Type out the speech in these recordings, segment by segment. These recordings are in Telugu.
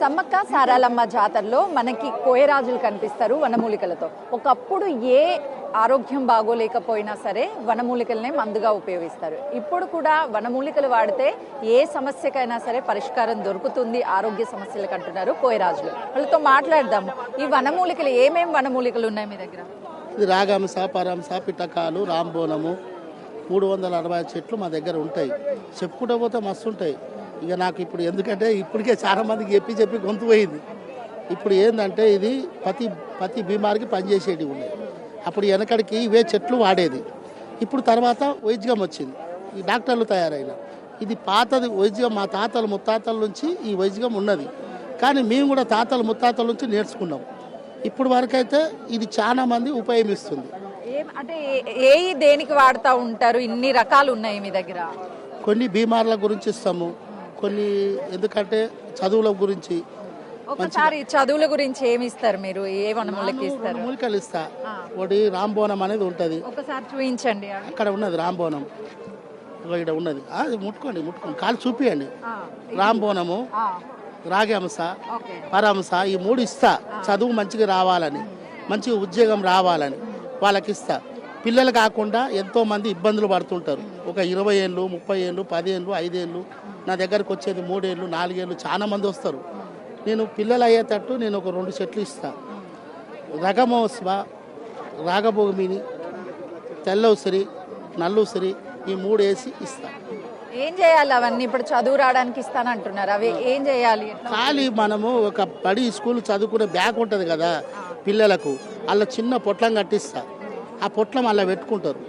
సమ్మక్క సారాలమ్మ జాతరలో మనకి కోయరాజులు కనిపిస్తారు వనమూలికలతో. ఒకప్పుడు ఏ ఆరోగ్యం బాగోలేకపోయినా సరే వనమూలికలనే మందుగా ఉపయోగిస్తారు. ఇప్పుడు కూడా వనమూలికలు వాడితే ఏ సమస్యకైనా సరే పరిష్కారం దొరుకుతుంది ఆరోగ్య సమస్యలకు అంటున్నారు కోయరాజులు. వాళ్ళతో మాట్లాడదాము. ఈ వనమూలికలు ఏమేమి వనమూలికలు ఉన్నాయి మీ దగ్గర? ఇది రాగంస, పరంస, పిటకాలు, రాంబోనము 360 చెట్లు మా దగ్గర ఉంటాయి. చెప్పుకుంటూ పోతే మస్తు ఉంటాయి. ఇక నాకు ఇప్పుడు ఎందుకంటే ఇప్పటికే చాలా మందికి చెప్పి గొంతు పోయింది. ఇప్పుడు ఏంటంటే ఇది ప్రతి బీమారికి పనిచేసేటివి ఉన్నాయి. అప్పుడు వెనకడికి ఇవే చెట్లు వాడేది. ఇప్పుడు తర్వాత వైద్యం వచ్చింది, ఈ డాక్టర్లు తయారైన. ఇది పాతది వైద్యం, మా తాతలు ముత్తాతల నుంచి ఈ వైద్యం ఉన్నది. కానీ మేము కూడా తాతలు ముత్తాతల నుంచి నేర్చుకున్నాం. ఇప్పుడు వరకైతే ఇది చాలా మంది ఉపయోగిస్తుంది. అంటే ఏ దేనికి వాడుతూ ఉంటారు? ఇన్ని రకాలు ఉన్నాయి మీ దగ్గర. కొన్ని బీమార్ల గురించి ఇస్తాము, కొన్ని ఎందుకంటే చదువుల గురించి. ఒకసారి చదువుల గురించి ఏమి ఇస్తారు మీరు? ఏ వనమూలిక ఇస్తారు? మూలికలు ఇస్తా. ఒకటి రాంబోనం అనేది ఉంటది, ఒకసారి చూపించండి. అక్కడ ఉన్నది రాంబోనం, ఇక్కడ ఉన్నది. ముట్టుకోండి కాలు చూపియండి. రాంబోనము, రాగంస, పరంస ఈ 3 ఇస్తా. చదువు మంచిగా రావాలని, మంచిగా ఉద్యోగం రావాలని వాళ్ళకి ఇస్తా. పిల్లలు కాకుండా ఎంతో మంది ఇబ్బందులు పడుతుంటారు. ఒక 20 ఏళ్ళు, 30 ఏళ్ళు, 10 ఏళ్ళు, 5 ఏళ్ళు నా దగ్గరకు వచ్చేది 3 ఏళ్ళు, 4 ఏళ్ళు చాలా మంది వస్తారు. నేను పిల్లలు అయ్యేటట్టు నేను ఒక 2 చెట్లు ఇస్తా. రగమోస్వ, రాగభూమిని, తెల్ల ఉసిరి, నల్ల ఉసిరి ఈ 3 వేసి ఇస్తా. ఏం చేయాలి అవన్నీ? ఇప్పుడు చదువు రావడానికి ఇస్తానంటున్నారు, అవి ఏం చేయాలి? ఖాళీ మనము ఒక బడి స్కూల్ చదువుకునే బ్యాగ్ ఉంటుంది కదా పిల్లలకు, అలా చిన్న పొట్లం కట్టిస్తా. ఆ పొట్లం అలా పెట్టుకుంటారు,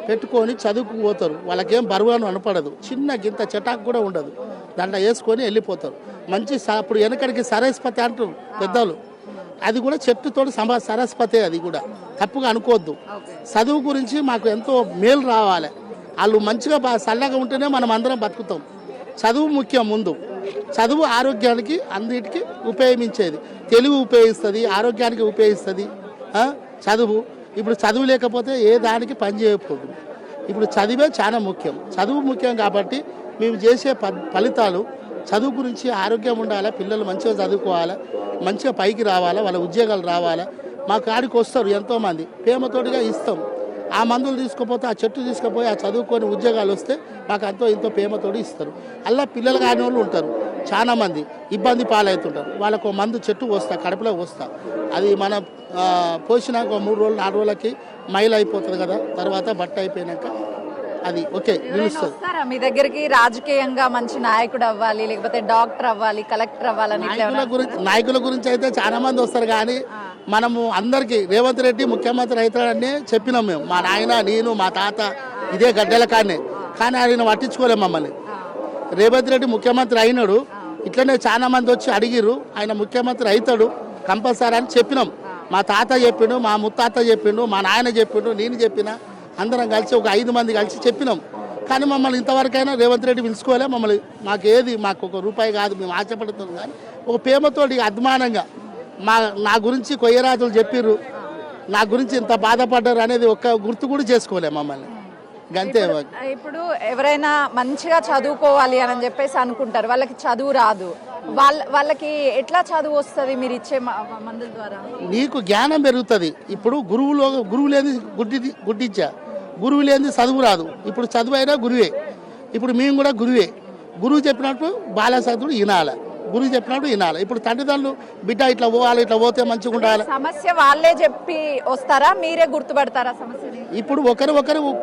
పెట్టుకొని చదువుకు పోతారు. వాళ్ళకేం బరువును అనపడదు, చిన్న గింత చటాకు కూడా ఉండదు. దాంట్లో వేసుకొని వెళ్ళిపోతారు. మంచి ఇప్పుడు వెనకడికి సరస్వతి అంటారు పెద్దలు, అది కూడా చెట్టుతో సరస్వతి, అది కూడా తప్పుగా అనుకోవద్దు. చదువు గురించి మాకు ఎంతో మేలు రావాలి. వాళ్ళు మంచిగా చల్లగా ఉంటేనే మనం అందరం బతుకుతాం. చదువు ముఖ్యం. ముందు చదువు ఆరోగ్యానికి అన్నిటికీ ఉపయోగించేది. తెలివి ఉపయోగిస్తుంది, ఆరోగ్యానికి ఉపయోగిస్తుంది చదువు. ఇప్పుడు చదువు లేకపోతే ఏ దానికి పని చేయకపోదు. ఇప్పుడు చదివే చాలా ముఖ్యం. చదువు ముఖ్యం కాబట్టి మేము చేసే ఫలితాలు చదువు గురించి. ఆరోగ్యం ఉండాలి, పిల్లలు మంచిగా చదువుకోవాలి, మంచిగా పైకి రావాలా, వాళ్ళ ఉద్యోగాలు రావాలా. మా కాడికి వస్తారు ఎంతోమంది, ప్రేమతోటిగా ఇస్తాం. ఆ మందులు తీసుకుపోతే, ఆ చెట్టు తీసుకుపోయి, ఆ చదువుకొని ఉద్యోగాలు వస్తే మాకు అంతో ఇంతో ప్రేమతోటి ఇస్తారు. అలా పిల్లలు కాని వాళ్ళు ఉంటారు, చాలా మంది ఇబ్బంది పాలవుతుంటారు. వాళ్ళకు మందు చెట్టు వస్తా, కడుపులో వస్తా. అది మనం పోసినాక 3 రోజులు 4 రోజులకి మైల్ అయిపోతుంది కదా, తర్వాత బట్ట అయిపోయినాక అది ఓకే నిలుస్తుంది. మీ దగ్గరికి రాజకీయంగా మంచి నాయకుడు అవ్వాలి, లేకపోతే డాక్టర్ అవ్వాలి, కలెక్టర్ అవ్వాలని నాయకుల గురించి అయితే చాలా మంది వస్తారు. కానీ మనము అందరికీ రేవంత్ రెడ్డి ముఖ్యమంత్రి అవుతాడని చెప్పినాం మేము. మా నాయన, నేను, మా తాత ఇదే గడ్డల కాడనే. కానీ ఆయన పట్టించుకోలేము మమ్మల్ని. రేవంత్ రెడ్డి ముఖ్యమంత్రి అయినాడు, ఇట్లనే చాలా మంది వచ్చి అడిగిరు, ఆయన ముఖ్యమంత్రి అవుతాడు కంపల్సరీ అని చెప్పినాం. మా తాత చెప్పిండు, మా ముత్తాత చెప్పిండు, మా నాయన చెప్పిండు, నేను చెప్పిన, అందరం కలిసి ఒక 5 మంది కలిసి చెప్పినాం. కానీ మమ్మల్ని ఇంతవరకైనా రేవంత్ రెడ్డి పిలుచుకోలే మమ్మల్ని. మాకు 1 రూపాయి కాదు, మేము ఆశపడుతున్నాం. కానీ ఒక ప్రేమతోటి అభిమానంగా నా గురించి కొయ్యరాజులు చెప్పిర్రు, నా గురించి ఇంత బాధపడ్డారు అనేది ఒక్క గుర్తు కూడా చేసుకోలే మమ్మల్ని. గంతే. ఇప్పుడు ఎవరైనా మంచిగా చదువుకోవాలి అని చెప్పేసి అనుకుంటారు, వాళ్ళకి చదువు రాదు. వాళ్ళకి ఎట్లా చదువు వస్తుంది మీరు ఇచ్చే మందుల ద్వారా? నీకు జ్ఞానం పెరుగుతుంది. ఇప్పుడు గురువు లేని గుడ్డిచ్చా, గురువు లేని చదువు రాదు. ఇప్పుడు చదువు అయినా గురువే. ఇప్పుడు మేము కూడా గురువే. గురువు చెప్పినట్టు బాలసతుడు వినాలి, గురువు చెప్పినట్టు వినాలి. ఇప్పుడు తల్లిదండ్రులు బిడ్డ ఇట్లా పోవాలి, ఇట్లా పోతే మంచిగా ఉండాలి. సమస్య వాళ్ళే చెప్పి వస్తారా, మీరే గుర్తుపడతారా సమస్యని? ఇప్పుడు ఒకరు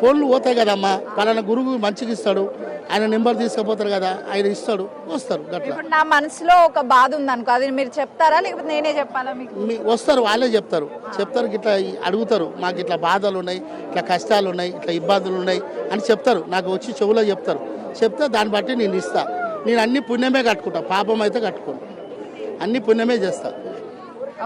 ఫోన్లు పోతాయి కదమ్మా, పలానా గురువు మంచిగా ఇస్తాడు, ఆయన నెంబర్ తీసుకుపోతారు కదా, ఆయన ఇస్తాడు, వస్తారు. ఇప్పుడు నా మనసులో ఒక బాధ ఉంది అనుకో, అది మీరు చెప్తారా లేకపోతే నేనే చెప్పాలా? మీకు వస్తారు, వాళ్ళే చెప్తారు. ఇట్లా అడుగుతారు, మాకు ఇట్లా బాధలు ఉన్నాయి, ఇట్లా కష్టాలు ఉన్నాయి, ఇట్లా ఇబ్బందులు ఉన్నాయి అని చెప్తారు. నాకు వచ్చి చెవులో చెప్తే దాన్ని బట్టి నేను ఇస్తా. నేను అన్ని పుణ్యమే కట్టుకుంటా, పాపం అయితే కట్టుకోను, అన్ని పుణ్యమే చేస్తా.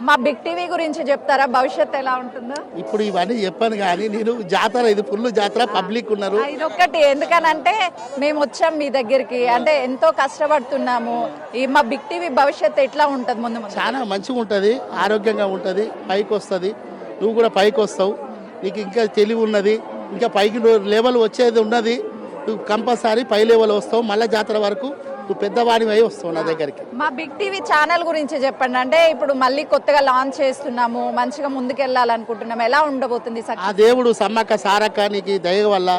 మా బిగ్ టీవీ గురించి చెప్తారా, భవిష్యత్తు ఎలా ఉంటుందో? ఇప్పుడు ఇవన్నీ చెప్పాను కానీ నేను జాతర, ఇది ఫుల్ జాతర, పబ్లిక్ ఉన్నారు. ఇదొక్కటి ఎందుకనంటే మేము వచ్చాం మీ దగ్గరికి, అంటే ఎంతో కష్టపడుతున్నాము. ఈ మా బిగ్ టీవీ భవిష్యత్తు ఎట్లా ఉంటుంది? ముందు చాలా మంచిగా ఉంటుంది, ఆరోగ్యంగా ఉంటుంది, పైకి వస్తుంది. నువ్వు కూడా పైకి వస్తావు, నీకు ఇంకా తెలివి ఉన్నది, ఇంకా పైకి లెవెల్ వచ్చేది ఉన్నది. నువ్వు కంపల్సరీ పై లెవెల్ వస్తావు. మళ్ళీ జాతర వరకు నువ్వు పెద్దవాడివి అయి వస్తావు నా దగ్గరికి. మా బిగ్ టీవీ ఛానల్ గురించి చెప్పండి. అంటే ఇప్పుడు మళ్ళీ కొత్తగా లాంచ్ చేస్తున్నాము, మంచిగా ముందుకెళ్ళాలనుకుంటున్నాము, ఎలా ఉండబోతుంది? ఆ దేవుడు సమ్మక్క సారక్క నీకు ఈ దయ వల్ల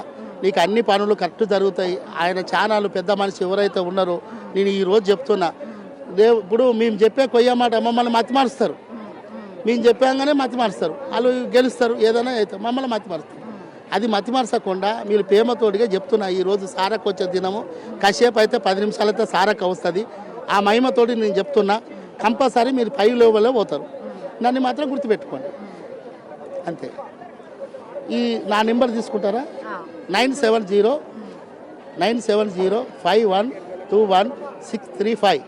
నీకు అన్ని పనులు కరెక్ట్ జరుగుతాయి. ఆయన ఛానల్ పెద్ద మనిషి ఎవరైతే ఉన్నారో నేను ఈరోజు చెప్తున్నా, ఇప్పుడు మేము చెప్పే కొయ్య మాట మమ్మల్ని మతిమారుస్తారు. మేము చెప్పాగానే మతిమారుస్తారు, వాళ్ళు గెలుస్తారు, ఏదైనా అవుతారు, మమ్మల్ని మతిమారుస్తారు. అది మతిమరచకుండా మీరు ప్రేమతోడిగా చెప్తున్నా. ఈరోజు సారక్క వచ్చే దినము కాసేపు అయితే 10 నిమిషాలైతే సారక్క వస్తుంది. ఆ మహిమతోటి నేను చెప్తున్నా, కంపల్సరీ మీరు పై లెవెల్లో పోతారు. నన్ను మాత్రం గుర్తుపెట్టుకోండి అంతే. ఈ నా నెంబర్ తీసుకుంటారా? 9705121635.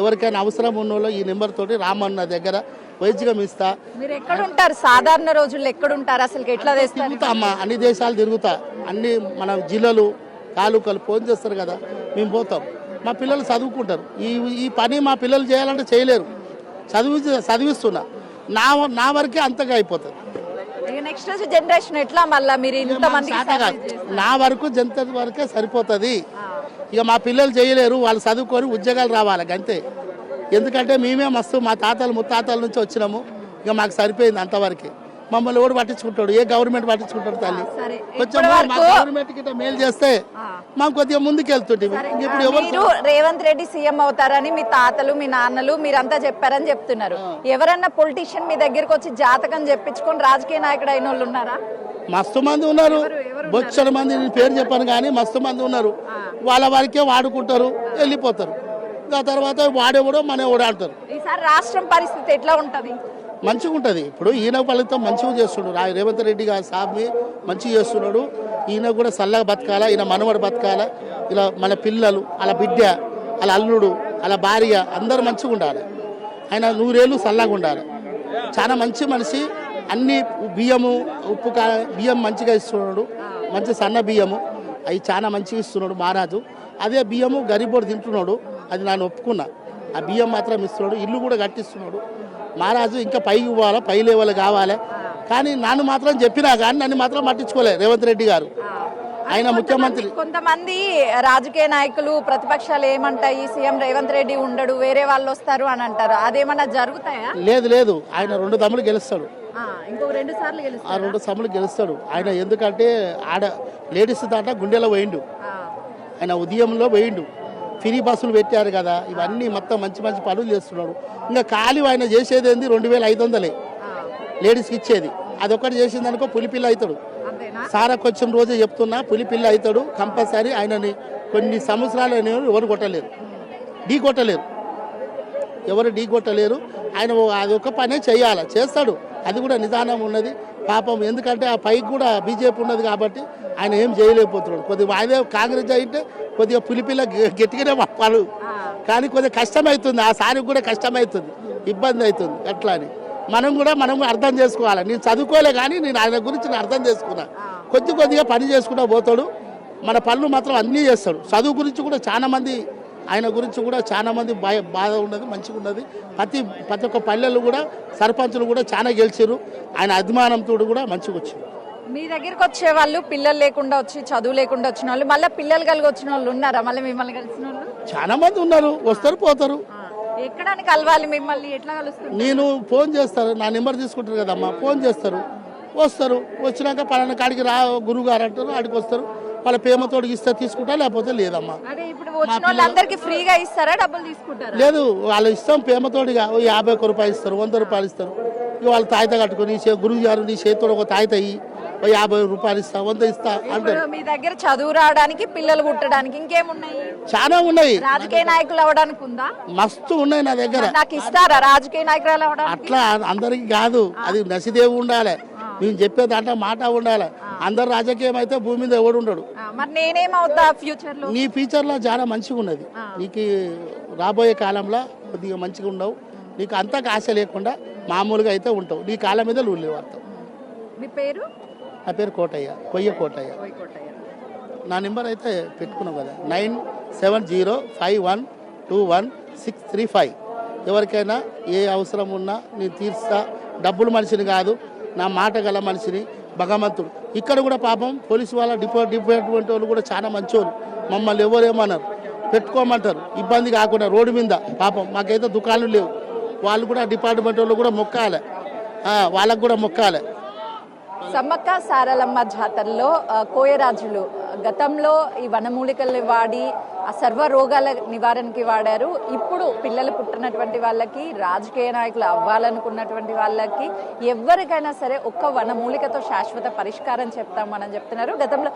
ఎవరికైనా అవసరం ఉన్న వాళ్ళు ఈ నెంబర్ తోటి రామన్న దగ్గర వైద్యం ఇస్తా. మీరు ఎక్కడ ఉంటారు సాధారణ రోజుల్లో? ఎక్కడ ఉంటారు అసలు? ఎట్లా తెస్తారు? తిరుగుతా అమ్మా, అన్ని దేశాలు తిరుగుతా, అన్ని మన జిల్లాలు తాలూకాలు ఫోన్ చేస్తారు కదా, మేము పోతాం. మా పిల్లలు చదువుకుంటారు. ఈ పని మా పిల్లలు చేయాలంటే చేయలేరు. చదివిస్తున్నా నా వరకే అంతగా అయిపోతుంది. నెక్స్ట్ జనరేషన్ ఎట్లా మళ్ళీ మీరు ఇంతమంది? నా వరకు జంత వరకే సరిపోతుంది. ఇక మా పిల్లలు చేయలేరు, వాళ్ళు చదువుకొని ఉద్యోగాలు రావాలి అంతే. ఎందుకంటే మేమే మస్తు మా తాతలు ముత్తాతల నుంచి వచ్చినాము, ఇక మాకు సరిపోయింది అంతవరకే. మమ్మల్ని ఎవడు పట్టించుకుంటాడు? ఏ గవర్నమెంట్ పట్టించుకుంటాడు? తల్లి కొంచెం గవర్నమెంట్ కింద మేలు చేస్తే మాకు కొద్దిగా ముందుకు వెళ్తుంటే. ఇప్పుడు ఎవరు రేవంత్ రెడ్డి సీఎం అవుతారని మీ తాతలు మీ నాన్నలు మీరంతా చెప్పారని చెప్తున్నారు. ఎవరన్నా పొలిటీషియన్ మీ దగ్గరకు వచ్చి జాతకం చెప్పించుకొని రాజకీయ నాయకుడు అయిన వాళ్ళు ఉన్నారా? మస్తు మంది ఉన్నారు, బొచ్చల మంది. నేను పేరు చెప్పాను కానీ మస్తు మంది ఉన్నారు. వాళ్ళ వారికే వాడుకుంటారు, వెళ్ళిపోతారు. ఆ తర్వాత వాడేవాడో మనవాడో అంటారు. ఈసారి రాష్ట్రం పరిస్థితి ఎట్లా ఉంటది? మంచిగా ఉంటుంది. ఇప్పుడు ఈయన ఫలితం మంచిగా చేస్తున్నాడు. రేవంత్ రెడ్డి గారు సాబ్ని మంచిగా చేస్తున్నాడు. ఈయన కూడా చల్లగా బతకాలా, ఈయన మనవడు బతకాలా, ఇలా మన పిల్లలు, అలా బిడ్డ, అలా అల్లుడు, అలా భార్య అందరూ మంచిగా ఉండాలి. ఆయన 100 ఏళ్ళు చల్లగా ఉండాలి. చాలా మంచి మనిషి. అన్ని బియ్యము ఉప్పు బియ్యం మంచిగా ఇస్తున్నాడు. మంచి సన్న బియ్యము అవి చాలా మంచిగా ఇస్తున్నాడు మహారాజు. అదే బియ్యము గరీబోడు తింటున్నాడు, అది నేను ఒప్పుకున్నా. ఆ బియ్యం మాత్రం ఇస్తున్నాడు, ఇల్లు కూడా కట్టిస్తున్నాడు మహారాజు. ఇంకా పైకి పోవాలి, పై లెవెల్ కావాలి. కానీ నన్ను మాత్రం చెప్పినా కానీ నన్ను మాత్రం పట్టించుకోలే రేవంత్ రెడ్డి గారు. ఆయన ముఖ్యమంత్రి. కొంతమంది రాజకీయ నాయకులు ప్రతిపక్షాలు ఏమంటాయి, సీఎం రేవంత్ రెడ్డి ఉండడు వేరే వాళ్ళు వస్తారు అని అంటారు. అదేమన్నా జరుగుతాయా? లేదు, ఆయన 2 తమ్ములు గెలుస్తాడు. ఇంకో 2 సార్లు గెలుస్తాడు. ఆ 2 తమ్ములు గెలుస్తాడు ఆయన. ఎందుకంటే ఆడ లేడీస్ దాంట గుండెలో పోయిండు, ఆయన ఉదయంలో పోయిండు. ఫ్రీ బస్సులు పెట్టారు కదా, ఇవన్నీ మొత్తం మంచి మంచి పనులు చేస్తున్నాడు. ఇంకా ఖాళీ ఆయన చేసేది ఏంది 2500 లేడీస్కి ఇచ్చేది. అదొకటి చేసిందనుకో పులిపిల్ల అవుతాడు. సారకు వచ్చిన రోజే చెప్తున్నా, పులిపిల్ల అవుతాడు కంపల్సరీ. ఆయనని కొన్ని సంవత్సరాలు ఎవరు కొట్టలేరు, ఢీ కొట్టలేరు. ఆయన అదొక పనే చేయాలి, చేస్తాడు. అది కూడా నిదానం ఉన్నది పాపం. ఎందుకంటే ఆ పైకి కూడా బీజేపీ ఉన్నది కాబట్టి ఆయన ఏం చేయలేకపోతున్నాడు. కొద్దిగా అదే కాంగ్రెస్ అయితే కొద్దిగా పులిపిల్ల గట్టిగానే పప్పాడు, కానీ కొద్దిగా కష్టమవుతుంది. ఆ సారికి కూడా కష్టమవుతుంది, ఇబ్బంది అవుతుంది. అట్లా అని మనం కూడా అర్థం చేసుకోవాలి. నేను చదువుకోలే కానీ నేను ఆయన గురించి నేను అర్థం చేసుకున్నా. కొద్దిగా పని చేసుకుంటూ పోతాడు. మన పనులు మాత్రం అన్నీ చేస్తాడు. చదువు గురించి కూడా చాలా మంది, ఆయన గురించి కూడా చాలా మంది బాధ ఉన్నది, మంచిగా ఉన్నది. ప్రతి ఒక్క పల్లెలు కూడా సర్పంచులు కూడా చాలా గెలిచారు. ఆయన అభిమానంతో కూడా మంచిగా వచ్చారు. మీ దగ్గరికి వచ్చే వాళ్ళు పిల్లలు లేకుండా వచ్చి చదువు లేకుండా వచ్చిన వాళ్ళు, మళ్ళీ పిల్లలు కలిగి వచ్చిన వాళ్ళు ఉన్నారా? మళ్ళీ మిమ్మల్ని కలిసిన వాళ్ళు చాలా మంది ఉన్నారు, వస్తారు పోతారు. ఎక్కడానికి కలవాలి మిమ్మల్ని? ఎట్లా కలుస్తారు? నేను ఫోన్ చేస్తారు, నా నెంబర్ తీసుకుంటారు కదమ్మా, ఫోన్ చేస్తారు, వస్తారు. వచ్చినాక పలానా కాడికి రా గురువు గారు అంటారు, ఆడికి వస్తారు. వాళ్ళ ప్రేమతోటి ఇస్తే తీసుకుంటా, లేకపోతే లేదమ్మా. ఫ్రీగా ఇస్తారా, డబ్బులు తీసుకుంటారా? లేదు, వాళ్ళు ఇస్తాం ప్రేమతోటిగా. 51 రూపాయలు ఇస్తారు, 100 రూపాయలు ఇస్తారు. ఇక వాళ్ళు తాయిత కట్టుకుని గురువు గారు నీ చేతితో ఒక తాయిత అయ్యి 50 రూపాయలు ఇస్తా, 100 ఇస్తా అంటారు. మీ దగ్గర చదువు రావడానికి, పిల్లలు పుట్టడానికి ఇంకేమున్నాయి? చాలా ఉన్నాయి. రాజకీయ నాయకులు అవడానికి ఉందా? మస్తు ఉన్నాయి నా దగ్గర. నాకు ఇస్తారా రాజకీయ నాయకురాలు అవడానికి? అట్లా అందరికి కాదు, అది నసిదేవి ఉండాలి. మేము చెప్పేది అంటే మాట ఉండాలి. అందరు రాజకీయం అయితే భూమి మీద ఎవడు ఉండడు. మరి నేనేమవుతా ఫ్యూచర్ లో? నీ ఫ్యూచర్ లో చాలా మంచిగా ఉన్నది. నీకు రాబోయే కాలంలో కొద్దిగా మంచిగా ఉండవు. నీకు అంతకు ఆశ లేకుండా మామూలుగా అయితే ఉంటావు. నీ కాలం మీద లూళ్ళు వాడతావు. మీ పేరు? నా పేరు కోటయ్య, కొయ్య కోటయ్య. నా నెంబర్ అయితే పెట్టుకున్నావు కదా, 9705121635. ఎవరికైనా ఏ అవసరం ఉన్నా నేను తీర్స్తా. డబ్బులు మనిషిని కాదు, నా మాట గల మనిషిని, భగవంతుడు. ఇక్కడ కూడా పాపం పోలీసు వాళ్ళ డిపార్ట్మెంట్ వాళ్ళు కూడా చాలా మంచోళ్ళు. మమ్మల్ని ఎవరేమన్నారు. పెట్టుకోమంటారు, ఇబ్బంది కాకుండా రోడ్డు మీద. పాపం మాకైతే దుకాణాలు లేవు, వాళ్ళు కూడా డిపార్ట్మెంట్ వాళ్ళు కూడా మొక్కాలి, వాళ్ళకు కూడా మొక్కాలి. సమ్మక్క సారలమ్మ జాతరలో కోయరాజులు గతంలో ఈ వనమూలికల్ని వాడి ఆ సర్వ రోగాల నివారణకి వాడారు. ఇప్పుడు పిల్లలు పుట్టినటువంటి వాళ్ళకి, రాజకీయ నాయకులు అవ్వాలనుకున్నటువంటి వాళ్ళకి, ఎవరికైనా సరే ఒక్క వనమూలికతో శాశ్వత పరిష్కారం చెప్తామని చెప్తున్నారు. గతంలో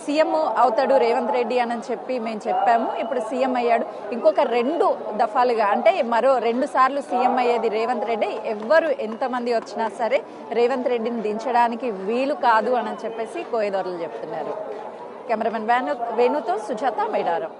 సీఎం అవుతాడు రేవంత్ రెడ్డి అని చెప్పి మేము చెప్పాము. ఇప్పుడు సీఎం అయ్యాడు. ఇంకొక 2 దఫాలుగా అంటే మరో 2 సార్లు సీఎం అయ్యేది రేవంత్ రెడ్డి. ఎవ్వరు ఎంతమంది వచ్చినా సరే రేవంత్ రెడ్డిని దించడానికి వీలు కాదు అని చెప్పేసి కోయదొరలు చెప్తున్నారు. కెమెరామెన్ వేణుతో సుజాత, మేడారం.